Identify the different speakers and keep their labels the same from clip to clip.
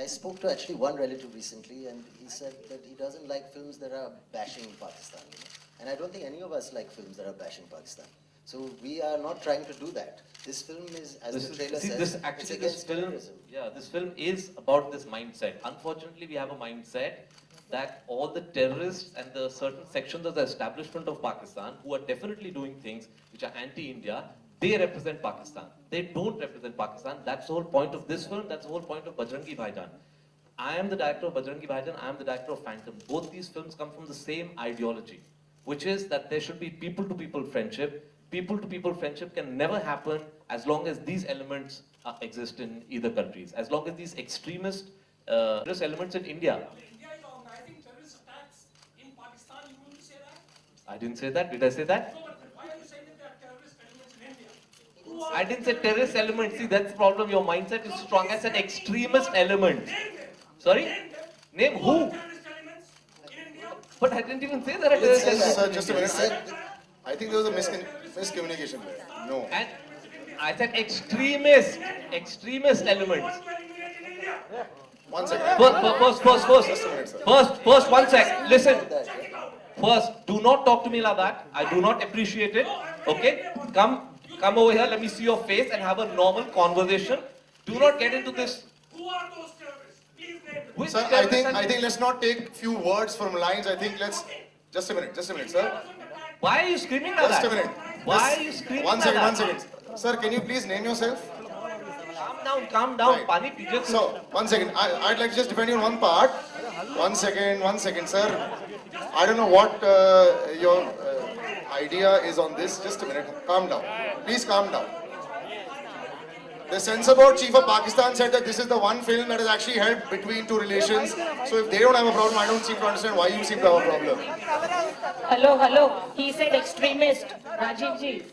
Speaker 1: I spoke to actually one relative recently, and he said that he doesn't like films that are bashing Pakistan. You know? And I don't think any of us like films that are bashing Pakistan. So we are not trying to do that. This film is, as the trailer says, it's against terrorism.
Speaker 2: Yeah, this film is about this mindset. Unfortunately, we have a mindset that all the terrorists and the certain sections of the establishment of Pakistan, who are definitely doing things which are anti-India, they represent Pakistan. They don't represent Pakistan. That's the whole point of this film. That's the whole point of Bajrangi Bhaijaan. I am the director of Bajrangi Bhaijaan. I am the director of Phantom. Both these films come from the same ideology, which is that there should be people-to-people friendship. People-to-people friendship can never happen as long as these elements exist in either countries. As long as these extremist elements in India.
Speaker 3: India is organizing terrorist attacks in Pakistan. You want to say that?
Speaker 2: I didn't say that. Did I say that?
Speaker 3: No, but why are you saying that there are terrorist elements in India?
Speaker 2: I didn't say terrorist element. See, that's the problem. Your mindset is strong as an extremist element.
Speaker 3: Name them.
Speaker 2: Sorry? Name
Speaker 3: Who are
Speaker 2: who?
Speaker 3: the terrorist elements in India?
Speaker 2: But I didn't even say there are terrorist elements.
Speaker 4: Sir, just a minute. I think there was a miscommunication there. No.
Speaker 2: And I said extremist elements.
Speaker 3: Want to eliminate in India?
Speaker 4: One second.
Speaker 2: First, one sec. Listen. First, do not talk to me like that. I do not appreciate it. Okay? Come over here. Let me see your face and have a normal conversation. Do not get into this.
Speaker 3: Who are those terrorists? Please name them.
Speaker 2: Which
Speaker 4: Sir,
Speaker 2: terrorist
Speaker 4: I think let's not take few words from lines. I think let's just a minute, sir.
Speaker 2: Why are you screaming like that?
Speaker 4: Just a minute.
Speaker 2: Why are you screaming
Speaker 4: One
Speaker 2: like that?
Speaker 4: second. Sir, can you please name yourself?
Speaker 2: Calm down.
Speaker 4: Right.
Speaker 2: Pani, pije.
Speaker 4: So, one second. I'd like to just defend you on one part. One second, sir. I don't know what your idea is on this. Just a minute. Calm down. Please calm down. The censor board chief of Pakistan said that this is the one film that has actually helped between two relations. So if they don't have a problem, I don't seem to understand why you seem to have a problem.
Speaker 5: Hello. He said extremist. Rajiv ji.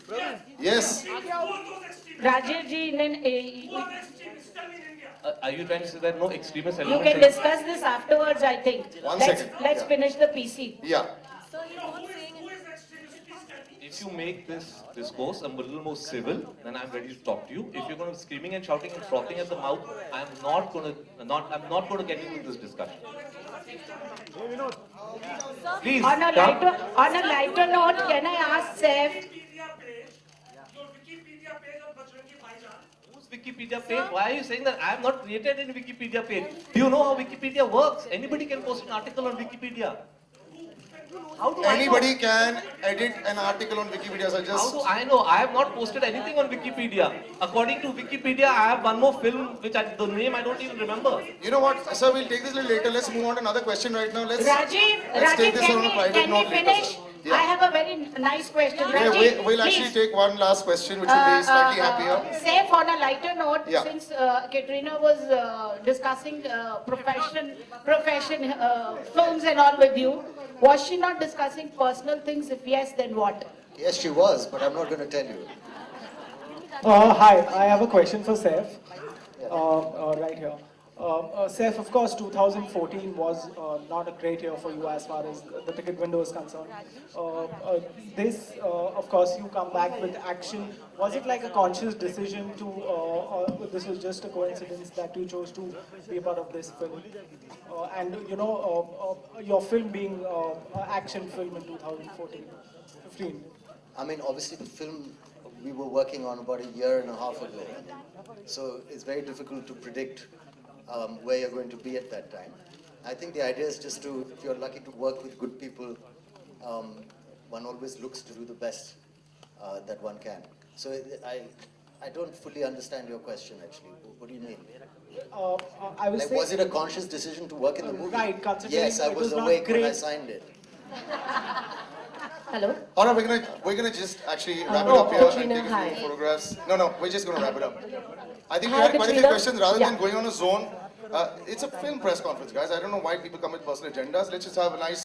Speaker 4: Yes.
Speaker 3: Who are those extremists?
Speaker 5: Rajiv ji,
Speaker 3: Who are the extremists? Tell me in India.
Speaker 2: Are you trying to say that no extremist
Speaker 5: you
Speaker 2: elements?
Speaker 5: can discuss this afterwards, I think.
Speaker 4: One second.
Speaker 5: Let's
Speaker 4: Yeah.
Speaker 5: finish the PC.
Speaker 4: Yeah.
Speaker 3: Who is the extremist? Please tell me.
Speaker 2: If you make this discourse a little more civil, then I'm ready to talk to you. If you're going to be screaming and shouting and frothing at the mouth, I'm not going to get into this discussion. Please,
Speaker 5: On a
Speaker 2: come.
Speaker 5: lighter note, can I ask Saif?
Speaker 3: Your Wikipedia page of Bajrangi Bhaijaan.
Speaker 2: Whose Wikipedia page? Why are you saying that I have not created any Wikipedia page? Do you know how Wikipedia works? Anybody can post an article on Wikipedia. How do
Speaker 4: Anybody can edit an article on Wikipedia, so
Speaker 2: How
Speaker 4: just...
Speaker 2: do I know? I have not posted anything on Wikipedia. According to Wikipedia, I have one more film which the name I don't even remember.
Speaker 4: You know what, sir, we'll take this a little later. Let's move on to another question right now. Let's
Speaker 5: Rajiv,
Speaker 4: take this on a private
Speaker 5: can we
Speaker 4: note later,
Speaker 5: finish?
Speaker 4: sir. Yeah.
Speaker 5: I have a very nice question.
Speaker 4: Yeah,
Speaker 5: Rajiv,
Speaker 4: we'll actually
Speaker 5: please.
Speaker 4: take one last question, which will be slightly happier.
Speaker 5: Saif, on a lighter note,
Speaker 4: Yeah.
Speaker 5: since Katrina was discussing profession films and all with you, was she not discussing personal things? If yes, then what?
Speaker 1: Yes, she was, but I'm not going to tell you.
Speaker 6: Hi, I have a question for Saif. Right here. Saif, of course, 2014 was not a great year for you as far as the ticket window is concerned. This, of course, you come back with action. Was it like a conscious decision to, or this was just a coincidence that you chose to be a part of this film? And, you know, your film being an action film in 2015.
Speaker 1: I mean, obviously the film we were working on about a year and a half ago. So it's very difficult to predict where you're going to be at that time. I think the idea is just to, if you're lucky to work with good people, one always looks to do the best that one can. So I don't fully understand your question actually. What do you mean?
Speaker 6: I was
Speaker 1: Like,
Speaker 6: saying,
Speaker 1: was it a conscious decision to work in the movie?
Speaker 6: right, considering
Speaker 1: Yes, I
Speaker 6: it
Speaker 1: was
Speaker 6: was not
Speaker 1: awake when I
Speaker 6: great.
Speaker 1: signed it.
Speaker 5: Hello?
Speaker 4: All right, we're gonna just actually wrap it
Speaker 5: Oh,
Speaker 4: up here and
Speaker 5: Katrina,
Speaker 4: take a few
Speaker 5: hi.
Speaker 4: photographs. No, we're just gonna wrap it up. I think we
Speaker 5: Hi,
Speaker 4: had quite a few
Speaker 5: Katrina.
Speaker 4: questions rather than
Speaker 5: Yeah.
Speaker 4: going on a zone. It's a film press conference, guys. I don't know why people come with personal agendas. Let's just have a nice.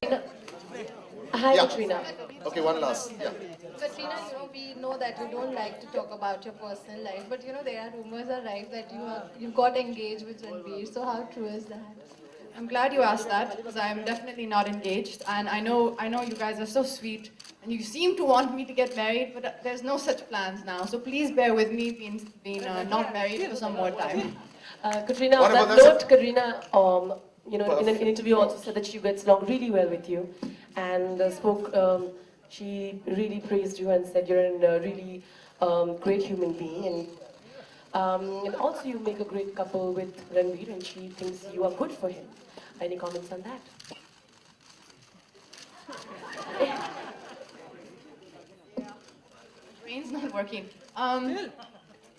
Speaker 5: Hi,
Speaker 4: Yeah.
Speaker 5: Katrina.
Speaker 4: Okay, one last. Yeah.
Speaker 7: Katrina, we know that you don't like to talk about your personal life, but there are rumors are right that you got engaged with Ranveer. So how true is that?
Speaker 8: I'm glad you asked that because I'm definitely not engaged, and I know you guys are so sweet, and you seem to want me to get married, but there's no such plans now. So please bear with me being not married for some more time.
Speaker 9: Katrina, on
Speaker 4: Wonderful,
Speaker 9: that
Speaker 4: that's
Speaker 9: note, Katrina, you know, in an interview also said that she gets along really well with you, and she really praised you and said you're a really great human being, and also you make a great couple with Ranveer, and she thinks you are good for him. Any comments on that?
Speaker 8: Brain's not working.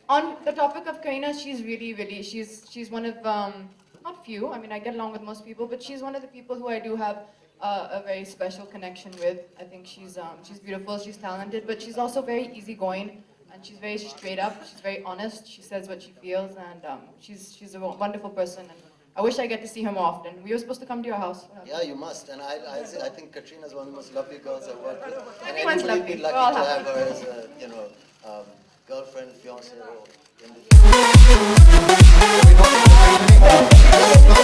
Speaker 8: On the topic of Karina, she's really, she's one of, not few, I mean, I get along with most people, but she's one of the people who I do have a very special connection with. I think she's beautiful, she's talented, but she's also very easygoing, and she's very straight up, she's very honest, she says what she feels, and she's a wonderful person, and I wish I get to see her more often. We were supposed to come to your house.
Speaker 1: Yeah, you must. And I think Katrina's one of the most lovely girls I've worked with. And
Speaker 8: Everyone's
Speaker 1: anybody would
Speaker 8: lovely.
Speaker 1: be
Speaker 8: We're all
Speaker 1: lucky to
Speaker 8: happy.
Speaker 1: have her as a, girlfriend, fiancée, or in the future.